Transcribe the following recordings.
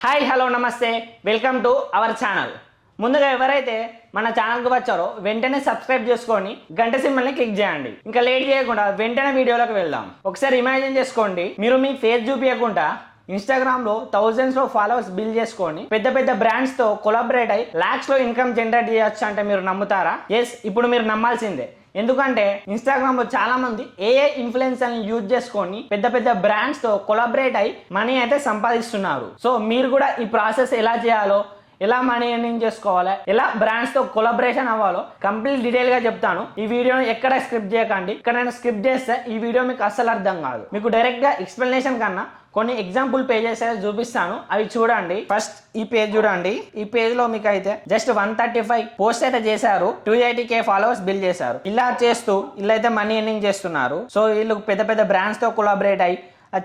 Hi hello నమస్తే welcome to our channel. ముందుగా ఎవరైతే మన ఛానల్కి వచ్చారో వెంటనే సబ్స్క్రైబ్ చేసుకొని గంట సింబల్ని క్లిక్ చేయండి. ఇంకా లేట్ చేయకుండా వెంటనే వీడియోలోకి వెళ్దాం. ఒకసారి ఇమాజిన్ చేసుకోండి, మీరు మీ ఫేస్ చూపించకుండా ఇన్స్టాగ్రామ్ లో థౌజండ్స్ లో ఫాలోవర్స్ బిల్డ్ చేసుకొని పెద్ద పెద్ద బ్రాండ్స్ తో కొలాబరేట్ అయ్యి లాక్స్ లో ఇన్కమ్ జనరేట్ చేయొచ్చు అంటే మీరు నమ్ముతారా? ఎస్, ఇప్పుడు మీరు నమ్మాల్సిందే. ఎందుకంటే ఇన్స్టాగ్రామ్ లో చాలా మంది ఏఐ ఇన్ఫ్లుయెన్సర్ యూజ్ చేసుకొని పెద్ద పెద్ద బ్రాండ్స్ తో కొలాబరేట్ అయ్యి మనీ అయితే సంపాదిస్తున్నారు. సో మీరు కూడా ఈ ప్రాసెస్ ఎలా చేయాలో, ఎలా మనీ ఎర్నింగ్ చేసుకోవాలో, ఎలా బ్రాండ్స్ తో కొలాబరేషన్ అవ్వాలో కంప్లీట్ డీటెయిల్ గా చెప్తాను. ఈ వీడియోని ఎక్కడ స్క్రిప్ట్ చేయకండి. ఇక్కడ నేను స్క్రిప్ట్ చేస్తే ఈ వీడియో మీకు అస్సలు అర్థం కాదు. మీకు డైరెక్ట్ గా ఎక్స్ప్లెనేషన్ కన్నా కొన్ని ఎగ్జాంపుల్ పేజెస్ అయితే చూపిస్తాను, అవి చూడండి. ఫస్ట్ ఈ పేజ్ చూడండి. ఈ పేజ్ లో మీకు అయితే జస్ట్ 135 పోస్ట్ అయితే చేశారు, 280K ఫాలోవర్స్ బిల్డ్ చేశారు. ఇలా చేస్తూ వీళ్ళు అయితే మనీ ఎర్నింగ్ చేస్తున్నారు. సో వీళ్ళు పెద్ద పెద్ద బ్రాండ్స్ తో కొలాబరేట్ అయ్యి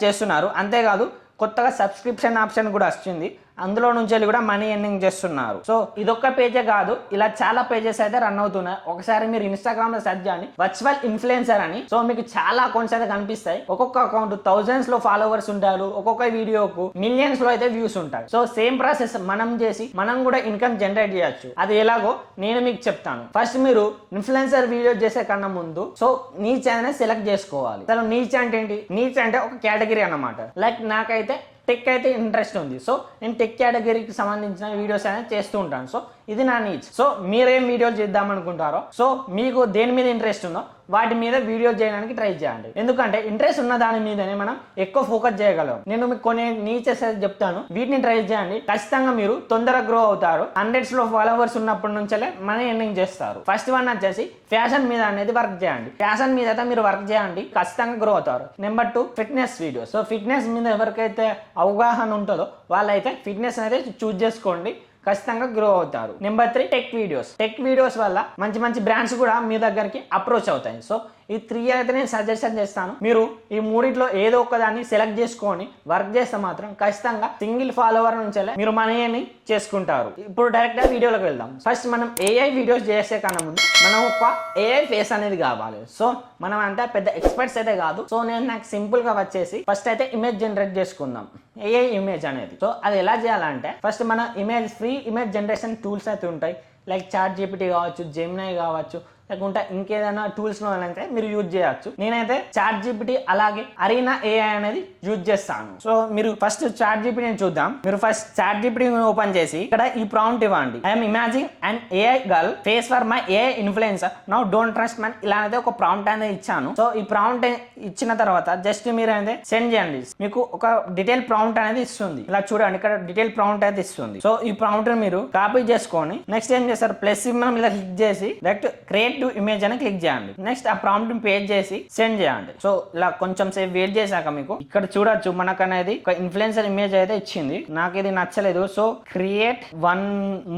చేస్తున్నారు. అంతేకాదు కొత్తగా సబ్స్క్రిప్షన్ ఆప్షన్ కూడా వచ్చింది, అందులో నుంచి వెళ్ళి కూడా మనీ ఎర్నింగ్ చేస్తున్నారు. సో ఇదొక్క పేజే కాదు, ఇలా చాలా పేజెస్ అయితే రన్ అవుతున్నాయి. ఒకసారి మీరు ఇన్స్టాగ్రామ్ లో సెర్చ్ చేయండి వర్చువల్ ఇన్ఫ్లుయెన్సర్ అని. సో మీకు చాలా అకౌంట్స్ అయితే కనిపిస్తాయి. ఒక్కొక్క అకౌంట్ థౌజండ్స్ లో ఫాలోవర్స్ ఉంటారు, ఒక్కొక్క వీడియోకు మిలియన్స్ లో అయితే వ్యూస్ ఉంటాయి. సో సేమ్ ప్రాసెస్ మనం చేసి మనం కూడా ఇన్కమ్ జనరేట్ చేయొచ్చు. అది ఎలాగో నేను మీకు చెప్తాను. ఫస్ట్ మీరు ఇన్ఫ్లుయెన్సర్ వీడియో చేసే కన్నా ముందు సో నీ ఛానల్ సెలెక్ట్ చేసుకోవాలి. అసలు నీచ్ అంటే ఏంటి? నీచ్ అంటే ఒక కేటగిరీ అన్నమాట. లైక్ నాకైతే టెక్ అయితే ఇంట్రెస్ట్ ఉంది, సో నేను టెక్ కేటగిరీకి సంబంధించిన వీడియోస్ అనేది చేస్తూ ఉంటాను. సో ఇది నా నీచ్. సో మీరేం వీడియోలు చేద్దాం అనుకుంటారో, సో మీకు దేని మీద ఇంట్రెస్ట్ ఉందో వాటి మీద వీడియో చేయడానికి ట్రై చేయండి. ఎందుకంటే ఇంట్రెస్ట్ ఉన్న దాని మీదనే మనం ఎక్కువ ఫోకస్ చేయగలం. నేను మీకు కొన్ని నీచెస్ అయితే చెప్తాను, వీటిని ట్రై చేయండి. ఖచ్చితంగా మీరు తొందరగా గ్రో అవుతారు. హండ్రెడ్స్ లో ఫాలోవర్స్ ఉన్నప్పటి నుంచే మనీ ఎర్నింగ్ చేస్తారు. ఫస్ట్ వన్ వచ్చేసి ఫ్యాషన్ మీద అనేది వర్క్ చేయండి. ఫ్యాషన్ మీద అయితే మీరు వర్క్ చేయండి, ఖచ్చితంగా గ్రో అవుతారు. Number 2 fitness videos. So fitness మీద ఎవరికైతే అవగాహన ఉంటుందో వాళ్ళైతే ఫిట్నెస్ అనేది చూజ్ చేసుకోండి, ఖచ్చితంగా గ్రో అవుతారు. Number 3 tech videos. Tech videos వల్ల మంచి మంచి బ్రాండ్స్ కూడా మీ దగ్గరికి అప్రోచ్ అవుతాయి. సో ఈ 3 అయితే నేను సజెషన్ చేస్తాను. మీరు ఈ మూడిట్లో ఏదో ఒకదాన్ని సెలెక్ట్ చేసుకొని వర్క్ చేస్తే మాత్రం ఖచ్చితంగా సింగిల్ ఫాలోవర్ నుంచి మీరు మనీని చేసుకుంటారు. ఇప్పుడు డైరెక్ట్ గా వీడియోలోకి వెళ్దాం. ఫస్ట్ మనం ఏఐ వీడియోస్ చేసే కన్నా ముందు మనం ఒక ఏఐ ఫేస్ అనేది కావాలి. సో మనం అంతా పెద్ద ఎక్స్పర్ట్స్ అయితే కాదు. సో నాకు సింపుల్ గా వచ్చేసి ఫస్ట్ అయితే ఇమేజ్ జనరేట్ చేసుకుందాం, ఏఐ ఇమేజ్ అనేది. సో అది ఎలా చేయాలంటే ఫస్ట్ మన image free image generation tools అయితే ఉంటాయి. లైక్ చాట్ జీపీటీ కావచ్చు, జెమినై కావచ్చు, లేకుంటే ఇంకేదైనా టూల్స్ అంటే మీరు యూజ్ చేయొచ్చు. నేనైతే చాట్ జీపీటీ అలాగే అరీనా ఏఐ అనేది యూజ్ చేస్తాను. సో మీరు ఫస్ట్ చాట్ జీపీటీ చూద్దాం. మీరు ఫస్ట్ చాట్ జీపీటీ ఓపెన్ చేసి ఇక్కడ ఈ ప్రాంప్ట్ ఇవ్వండి. I'm imagine and AI girl face for my AI influencer now don't trust Mann. ఇలా అనేది ఒక ప్రాంప్ట్ అనేది ఇచ్చాను. సో ఈ ప్రాంప్ట్ ఇచ్చిన తర్వాత జస్ట్ మీరు అనేది సెండ్ చేయండి. మీకు ఒక డీటెయిల్ ప్రాంప్ట్ అనేది ఇస్తుంది. ఇలా చూడండి, ఇక్కడ డీటెయిల్ ప్రాంప్ట్ అయితే ఇస్తుంది. సో ఈ ప్రాంప్ట్ మీరు కాపీ చేసుకొని నెక్స్ట్ ఏం చేస్తారు, ప్లస్ సింబల్ ఇలా క్లిక్ చేసి డైరెక్ట్ క్రియేట్ టు ఇమేజ్ అని క్లిక్ చేయండి. నెక్స్ట్ ఆ ప్రాంప్ట్ పేస్ట్ చేసి సెండ్ చేయండి. సో ఇలా కొంచెం సేపు వెయిట్ చేశాక మీకు ఇక్కడ చూడొచ్చు మనకు అనేది ఒక ఇన్ఫ్లుయెన్సర్ ఇమేజ్ అయితే ఇచ్చింది. నాకు ఇది నచ్చలేదు, so create one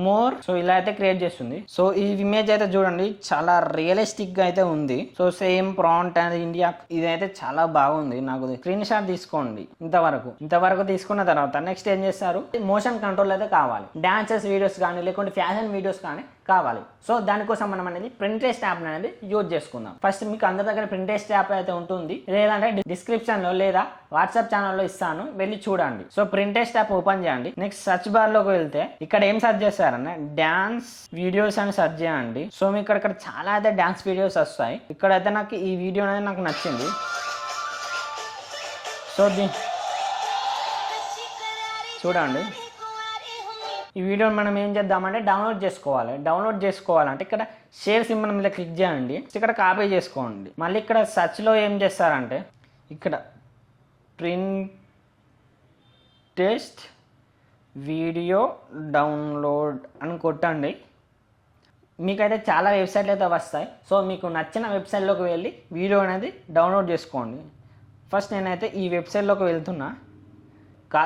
more. So ఇలా అయితే క్రియేట్ చేస్తుంది. సో ఈ ఇమేజ్ అయితే చూడండి చాలా రియలిస్టిక్ గా అయితే ఉంది. సో సేమ్ ప్రాంప్ట్ అనేది ఇండియా ఇదైతే చాలా బాగుంది. నాకు స్క్రీన్ షాట్ తీసుకోండి. ఇంతవరకు తీసుకున్న తర్వాత నెక్స్ట్ ఏం చేస్తారు, మోషన్ కంట్రోల్ అయితే కావాలి. డాన్సెస్ వీడియోస్ కానీ లేకుంటే ఫ్యాషన్ వీడియోస్ కానీ కావాలి. సో దానికోసం మనం అనేది ప్రింట్రెస్ట్ యాప్ అనేది యూజ్ చేసుకుందాం. ఫస్ట్ మీకు అందరి దగ్గర ప్రింట్రెస్ట్ యాప్ అయితే ఉంటుంది, లేదంటే డిస్క్రిప్షన్ లో లేదా వాట్సాప్ ఛానల్లో ఇస్తాను, వెళ్ళి చూడండి. సో ప్రింట్రెస్ట్ యాప్ ఓపెన్ చేయండి. నెక్స్ట్ సర్చ్ బార్ లోకి వెళ్తే ఇక్కడ ఏం సెర్చ్ చేస్తారన్న డాన్స్ వీడియోస్ అని సెర్చ్ చేయండి. సో మీకు ఇక్కడ చాలా అయితే డాన్స్ వీడియోస్ వస్తాయి. ఇక్కడైతే నాకు ఈ వీడియో అనేది నాకు నచ్చింది. సో చూడండి, ఈ వీడియోని మనం ఏం చేద్దామంటే డౌన్లోడ్ చేసుకోవాలంటే ఇక్కడ షేర్ సింబల్ మీద క్లిక్ చేయండి. ఇక్కడ కాపీ చేసుకోండి. మళ్ళీ ఇక్కడ సెర్చ్లో ఏం చేస్తారంటే ఇక్కడ ప్రింట్రెస్ట్ వీడియో డౌన్లోడ్ అని కొట్టండి. మీకైతే చాలా వెబ్సైట్లు అయితే వస్తాయి. సో మీకు నచ్చిన వెబ్సైట్లోకి వెళ్ళి వీడియో అనేది డౌన్లోడ్ చేసుకోండి. ఫస్ట్ నేనైతే ఈ వెబ్సైట్లోకి వెళ్తున్నా.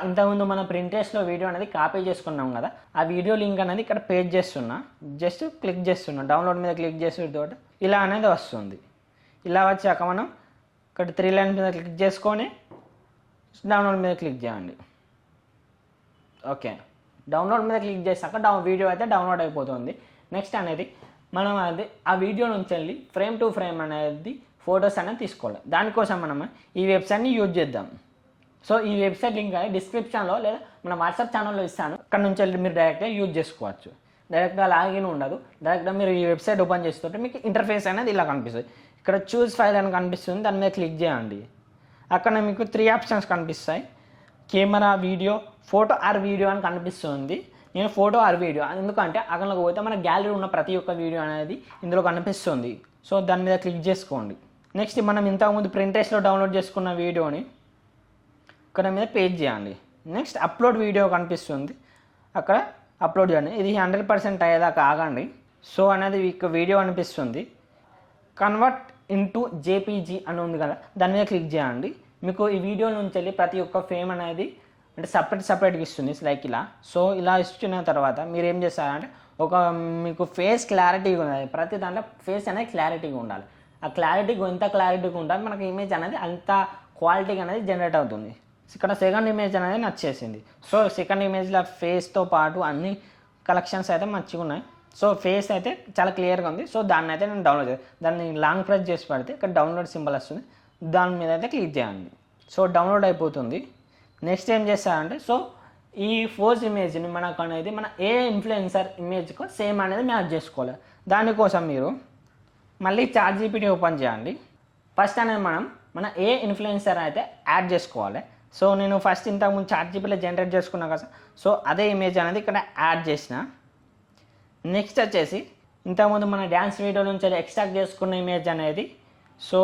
ఇంతకుముందు మనం ప్రింట్రెస్ట్లో వీడియో అనేది కాపీ చేసుకున్నాం కదా, ఆ వీడియో లింక్ అనేది ఇక్కడ పేస్ట్ చేస్తున్నా. జస్ట్ క్లిక్ చేస్తున్నా, డౌన్లోడ్ మీద క్లిక్ చేసేటోటి ఇలా అనేది వస్తుంది. ఇలా వచ్చాక మనం ఇక్కడ 3 లైన్స్ మీద క్లిక్ చేసుకొని డౌన్లోడ్ మీద క్లిక్ చేయండి. ఓకే, డౌన్లోడ్ మీద క్లిక్ చేశాక వీడియో అయితే డౌన్లోడ్ అయిపోతుంది. నెక్స్ట్ అనేది మనం అది ఆ వీడియో నుంచి వెళ్ళి ఫ్రేమ్ టు ఫ్రేమ్ అనేది ఫొటోస్ అనేది తీసుకోవాలి. దానికోసం మనం ఈ వెబ్సైట్ని యూజ్ చేద్దాం. సో ఈ వెబ్సైట్ లింక్ అనేది డిస్క్రిప్షన్లో లేదా మన వాట్సాప్ ఛానల్లో ఇస్తాను. అక్కడ నుంచి వెళ్ళి మీరు డైరెక్ట్గా యూజ్ చేసుకోవచ్చు. డైరెక్ట్గా లాగిన్ ఉండదు. డైరెక్ట్గా మీరు ఈ వెబ్సైట్ ఓపెన్ చేస్తుంటే మీకు ఇంటర్ఫేస్ అనేది ఇలా కనిపిస్తుంది. ఇక్కడ చూస్ ఫైల్ అని కనిపిస్తుంది, దాని మీద క్లిక్ చేయండి. అక్కడ మీకు 3 ఆప్షన్స్ కనిపిస్తాయి. Camera, video, photo or video అని కనిపిస్తుంది. నేను ఫోటో ఆర్ వీడియో, ఎందుకంటే అక్కడికి పోతే మన గ్యాలరీ ఉన్న ప్రతి ఒక్క వీడియో అనేది ఇందులో కనిపిస్తుంది. సో దాని మీద క్లిక్ చేసుకోండి. నెక్స్ట్ మనం ఇంతకుముందు Pinterestలో డౌన్లోడ్ చేసుకున్న వీడియోని ఇక్కడ మీద పేస్ట్ చేయండి. నెక్స్ట్ అప్లోడ్ వీడియో కనిపిస్తుంది, అక్కడ అప్లోడ్ చేయండి. ఇది 100% అయ్యేదాకా ఆగండి. సో అనేది వీడియో అనిపిస్తుంది. కన్వర్ట్ ఇంటూ జేపీజీ అని ఉంది కదా, దాని మీద క్లిక్ చేయండి. మీకు ఈ వీడియో నుంచి వెళ్ళి ప్రతి ఒక్క ఫ్రేమ్ అనేది అంటే సపరేట్గా ఇస్తుంది లైక్ ఇలా. సో ఇలా ఇచ్చిన తర్వాత మీరు ఏం చేస్తారంటే మీకు ఫేస్ క్లారిటీగా ఉండాలి. ప్రతి దాంట్లో ఫేస్ అనేది క్లారిటీగా ఉండాలి. ఆ క్లారిటీగా ఎంత క్లారిటీగా ఉండాలి మనకి ఇమేజ్ అనేది అంత క్వాలిటీగా అనేది జనరేట్ అవుతుంది. ఇక్కడ సెకండ్ ఇమేజ్ అనేది నచ్చేసింది. సో సెకండ్ ఇమేజ్లో ఫేస్తో పాటు అన్ని కలెక్షన్స్ అయితే మంచిగా ఉన్నాయి. సో ఫేస్ అయితే చాలా క్లియర్గా ఉంది. సో దాన్ని అయితే నేను డౌన్లోడ్ చేయాలి. దాన్ని లాంగ్ ప్రెస్ చేసి పెడితే ఇక్కడ డౌన్లోడ్ సింబల్ వస్తుంది, దాని మీద అయితే క్లిక్ చేయండి. సో డౌన్లోడ్ అయిపోతుంది. నెక్స్ట్ ఏం చేస్తారంటే సో ఈ ఫోర్స్ ఇమేజ్ని మనకు అనేది మన ఏ ఇన్ఫ్లుయెన్సర్ ఇమేజ్కో సేమ్ అనేది మ్యాచ్ చేసుకోవాలి. దానికోసం మీరు మళ్ళీ ChatGPT ఓపెన్ చేయండి. ఫస్ట్ అనేది మన ఏ ఇన్ఫ్లుయెన్సర్ అయితే యాడ్ చేసుకోవాలి. సో నేను ఫస్ట్ ఇంతకుముందు ChatGPTలో జనరేట్ చేసుకున్నా కదా, సో అదే ఇమేజ్ అనేది ఇక్కడ యాడ్ చేసిన. నెక్స్ట్ వచ్చేసి ఇంతకుముందు మన డ్యాన్స్ వీడియో నుంచి ఎక్స్ట్రాక్ట్ చేసుకున్న ఇమేజ్ అనేది సో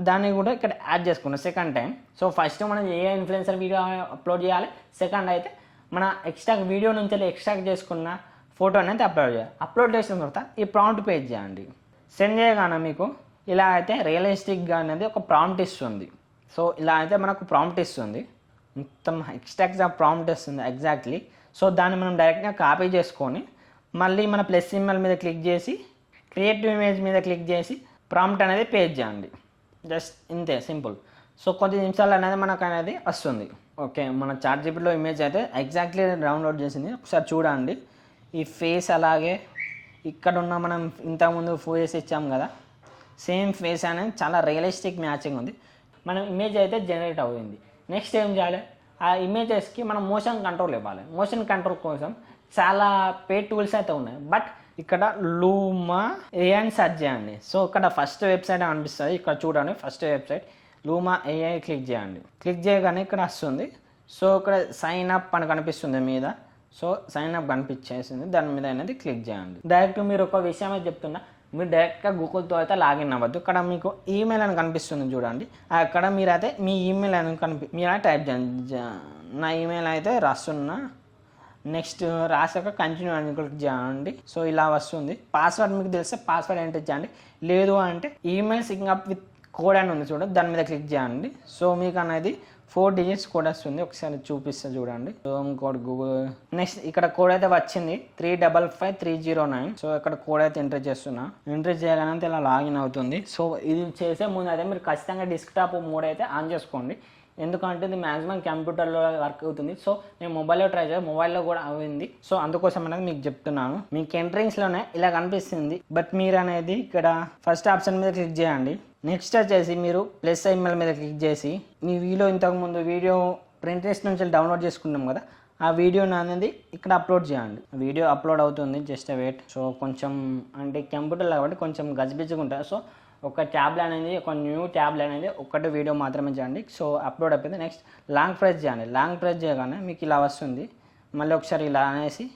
దాన్ని కూడా ఇక్కడ యాడ్ చేసుకున్నాం సెకండ్ టైం. సో ఫస్ట్ మనం ఏ ఇన్ఫ్లుయెన్సర్ వీడియో అప్లోడ్ చేయాలి, సెకండ్ అయితే మన వీడియో నుంచి ఎక్స్ట్రాక్ట్ చేసుకున్న ఫోటో అనేది అప్లోడ్ చేయాలి. అప్లోడ్ చేసిన తర్వాత ఈ ప్రాంప్ట్ పేజ్ చేయండి. సెండ్ చేయగానే మీకు ఇలా అయితే రియలిస్టిక్గా అనేది ఒక ప్రాంప్ట్ ఇస్తుంది. సో ఇలా అయితే మనకు ప్రాంప్ట్ ఇస్తుంది, మొత్తం ఎక్స్ట్రాక్ట్గా ప్రాంప్ట్ ఇస్తుంది ఎగ్జాక్ట్లీ. సో దాన్ని మనం డైరెక్ట్గా కాపీ చేసుకొని మళ్ళీ మన ప్లస్ సింబల్ మీద క్లిక్ చేసి క్రియేటివ్ ఇమేజ్ మీద క్లిక్ చేసి ప్రాంప్ట్ అనేది పేజ్ చేయండి. జస్ట్ ఇంతే సింపుల్. సో కొద్ది నిమిషాలు అనేది మనకు అనేది వస్తుంది. ఓకే, మన ChatGPTలో ఇమేజ్ అయితే ఎగ్జాక్ట్లీ డౌన్లోడ్ చేసింది. ఒకసారి చూడండి. ఈ ఫేస్ అలాగే ఇక్కడ ఉన్న మనం ఇంతకుముందు ఫేస్ ఇచ్చాం కదా, సేమ్ ఫేస్ అనేది చాలా రియలిస్టిక్ మ్యాచింగ్ ఉంది. మనం ఇమేజ్ అయితే జనరేట్ అయింది. నెక్స్ట్ ఏం చేయాలి, ఆ ఇమేజెస్కి మనం మోషన్ కంట్రోల్ ఇవ్వాలి. మోషన్ కంట్రోల్ కోసం చాలా పేడ్ టూల్స్ అయితే ఉన్నాయి. బట్ ఇక్కడ లూమా AI సెర్చ్ చేయండి. సో ఇక్కడ ఫస్ట్ వెబ్సైట్ అనిపిస్తుంది, ఇక్కడ చూడండి ఫస్ట్ వెబ్సైట్ లూమా AI క్లిక్ చేయండి. క్లిక్ చేయగానే ఇక్కడ వస్తుంది. సో ఇక్కడ సైన్ అప్ అని కనిపిస్తుంది మీద. సో సైన్ అప్ కనిపించేసింది, దాని మీద అనేది క్లిక్ చేయండి. డైరెక్ట్ మీరు ఒక విషయం అయితే చెప్తున్నా, మీరు డైరెక్ట్గా గూగుల్తో అయితే లాగిన్ అవ్వద్దు. ఇక్కడ మీకు ఈమెయిల్ అని కనిపిస్తుంది చూడండి, అక్కడ మీరైతే మీ ఈమెయిల్ అని మీరు టైప్ చేయండి. నా ఈమెయిల్ అయితే రాస్తున్నా. నెక్స్ట్ రాసాక కంటిన్యూ అని క్లిక్ చేయండి. సో ఇలా వస్తుంది. పాస్వర్డ్ మీకు తెలిస్తే పాస్వర్డ్ ఎంటర్ చేయండి. లేదు అంటే email sync up with code అని ఉంది చూడండి, దాని మీద క్లిక్ చేయండి. సో మీకు అనేది 4 డిజిట్స్ కోడ్ వస్తుంది. ఒకసారి చూపిస్తా చూడండి. Home code Google. నెక్స్ట్ ఇక్కడ కోడ్ అయితే వచ్చింది 355309. సో ఇక్కడ కోడ్ అయితే ఎంటర్ చేస్తున్నా. ఎంటర్ చేయగానే ఇలా లాగిన్ అవుతుంది. సో ఇది చేసే ముందు అయితే మీరు ఖచ్చితంగా డెస్క్టాప్ మోడ్ అయితే ఆన్ చేసుకోండి. ఎందుకంటే ఇది మ్యాక్సిమం కంప్యూటర్లో వర్క్ అవుతుంది. సో నేను మొబైల్లో ట్రై చేయాలి, మొబైల్లో కూడా అయింది. సో అందుకోసం అనేది మీకు చెప్తున్నాను. మీకు ఎంట్రింగ్స్లోనే ఇలా కనిపిస్తుంది, బట్ మీరు అనేది ఇక్కడ ఫస్ట్ ఆప్షన్ మీద క్లిక్ చేయండి. నెక్స్ట్ వచ్చేసి మీరు ప్లస్ సింబల్ మీద క్లిక్ చేసి మీ ఇంతకుముందు వీడియో Pinterest నుంచి డౌన్లోడ్ చేసుకున్నాం కదా, ఆ వీడియోని అనేది ఇక్కడ అప్లోడ్ చేయండి. వీడియో అప్లోడ్ అవుతుంది, జస్ట్ వెయిట్. సో కొంచెం అంటే కంప్యూటర్ కాబట్టి కొంచెం గజిబిజిగా ఉంటుంది. సో ఒక ట్యాబ్లో అనేది ఒక న్యూ ట్యాబ్లో అనేది ఒకటి వీడియో మాత్రమే చేయండి. సో అప్లోడ్ అయిపోయింది. నెక్స్ట్ లాంగ్ ప్రెస్ చేయండి. లాంగ్ ప్రెస్ చేయగానే మీకు ఇలా వస్తుంది. మళ్ళీ ఒకసారి ఇలా అనేసి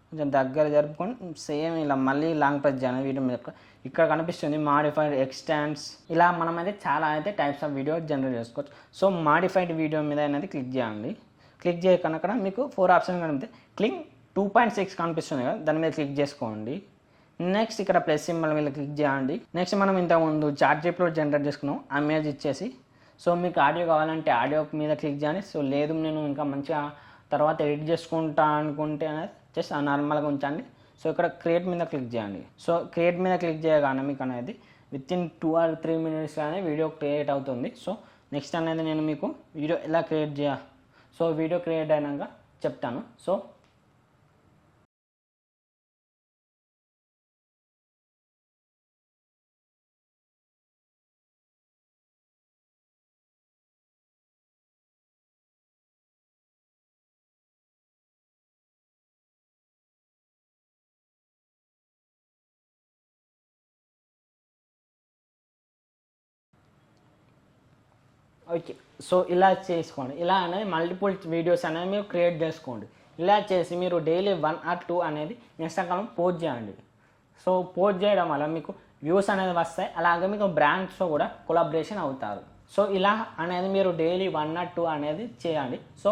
కొంచెం దగ్గర జరుపుకొని సేమ్ ఇలా మళ్ళీ లాంగ్ ప్రెస్ చేయాలి. వీడియో మీద ఇక్కడ కనిపిస్తుంది మాడిఫైడ్ ఎక్స్టెండ్స్. ఇలా మనం అయితే చాలా అయితే టైప్స్ ఆఫ్ వీడియో జనరేట్ చేసుకోవచ్చు. సో మాడిఫైడ్ వీడియో మీద అనేది క్లిక్ చేయండి. క్లిక్ చేయకుండా అక్కడ మీకు 4 ఆప్షన్ కనిపిస్తాయి. క్లిక్ 2.6 కనిపిస్తుంది కదా, దాని మీద క్లిక్ చేసుకోండి. నెక్స్ట్ ఇక్కడ ప్లస్ సింబల్ మీద క్లిక్ చేయండి. నెక్స్ట్ మనం ఇంతకుముందు ChatGPTలో జనరేట్ చేసుకున్నాం ఆ ఇమేజ్ ఇచ్చేసి. సో మీకు ఆడియో కావాలంటే ఆడియో మీద క్లిక్ చేయండి. సో లేదు నేను ఇంకా మంచిగా తర్వాత ఎడిట్ చేసుకుంటా అనుకుంటే అనేది జస్ట్ నార్మల్గా ఉంచండి. సో ఇక్కడ క్రియేట్ మీద క్లిక్ చేయండి. సో క్రియేట్ మీద క్లిక్ చేయగానే మీకు అనేది వితిన్ 2 or 3 minutes కానీ వీడియో క్రియేట్ అవుతుంది. సో నెక్స్ట్ అనేది నేను మీకు వీడియో ఎలా క్రియేట్ చేయాలి, సో వీడియో క్రియేట్ అయినాక చెప్తాను. So okay. సో ఇలా చేసుకోండి. ఇలా అనేది మల్టిపుల్ వీడియోస్ అనేవి మీరు క్రియేట్ చేసుకోండి. ఇలా చేసి మీరు డైలీ 1 or 2 అనేది ఇన్స్టాగ్రామ్ పోస్ట్ చేయండి. సో పోస్ట్ చేయడం వల్ల మీకు వ్యూస్ అనేది వస్తాయి, అలాగే మీకు బ్రాండ్స్తో కూడా కొలాబరేషన్ అవుతారు. సో ఇలా అనేది మీరు డైలీ 1 or 2 అనేది చేయండి. సో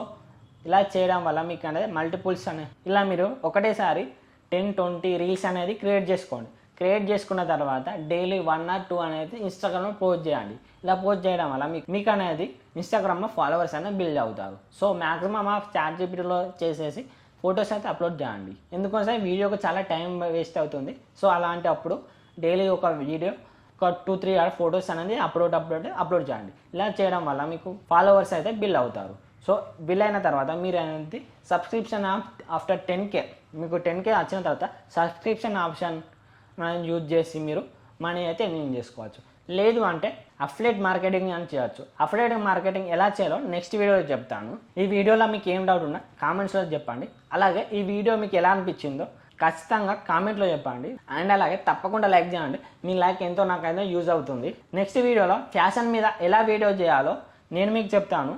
ఇలా చేయడం వల్ల మీకు అనేది మల్టిపుల్స్ అనేది ఇలా మీరు ఒకటేసారి 10-20 రీల్స్ అనేది క్రియేట్ చేసుకోండి. క్రియేట్ చేసుకున్న తర్వాత డైలీ 1 or 2 అనేది ఇన్స్టాగ్రామ్లో పోస్ట్ చేయండి. ఇలా పోస్ట్ చేయడం వల్ల మీకు అనేది ఇన్స్టాగ్రామ్లో ఫాలోవర్స్ అనేది బిల్డ్ అవుతారు. సో మ్యాక్సిమం ఆఫ్ ChatGPTలో చేసేసి ఫొటోస్ అయితే అప్లోడ్ చేయండి. ఎందుకంటే వీడియోకి చాలా టైం వేస్ట్ అవుతుంది. సో అలాంటి అప్పుడు డైలీ ఒక వీడియో ఒక 2-3 ఫొటోస్ అనేది అప్లోడ్ చేయండి. ఇలా చేయడం వల్ల మీకు ఫాలోవర్స్ అయితే బిల్డ్ అవుతారు. సో బిల్ అయిన తర్వాత మీరు అనేది సబ్స్క్రిప్షన్ ఆఫ్టర్ 10K మీకు 10K వచ్చిన తర్వాత సబ్స్క్రిప్షన్ ఆప్షన్ యూజ్ చేసి మీరు మనీ అయితే ఎర్నింగ్ చేసుకోవచ్చు. లేదు అంటే అఫిలియేట్ మార్కెటింగ్ అని చేయొచ్చు. అఫిలియేట్ మార్కెటింగ్ ఎలా చేయాలో నెక్స్ట్ వీడియోలో చెప్తాను. ఈ వీడియోలో మీకు ఏం డౌట్ ఉన్నా కామెంట్స్లో చెప్పండి. అలాగే ఈ వీడియో మీకు ఎలా అనిపించిందో ఖచ్చితంగా కామెంట్లో చెప్పండి. అండ్ అలాగే తప్పకుండా లైక్ చేయండి. మీ లైక్ ఎంతో నాకైతే యూజ్ అవుతుంది. నెక్స్ట్ వీడియోలో ఫ్యాషన్ మీద ఎలా వీడియో చేయాలో నేను మీకు చెప్తాను.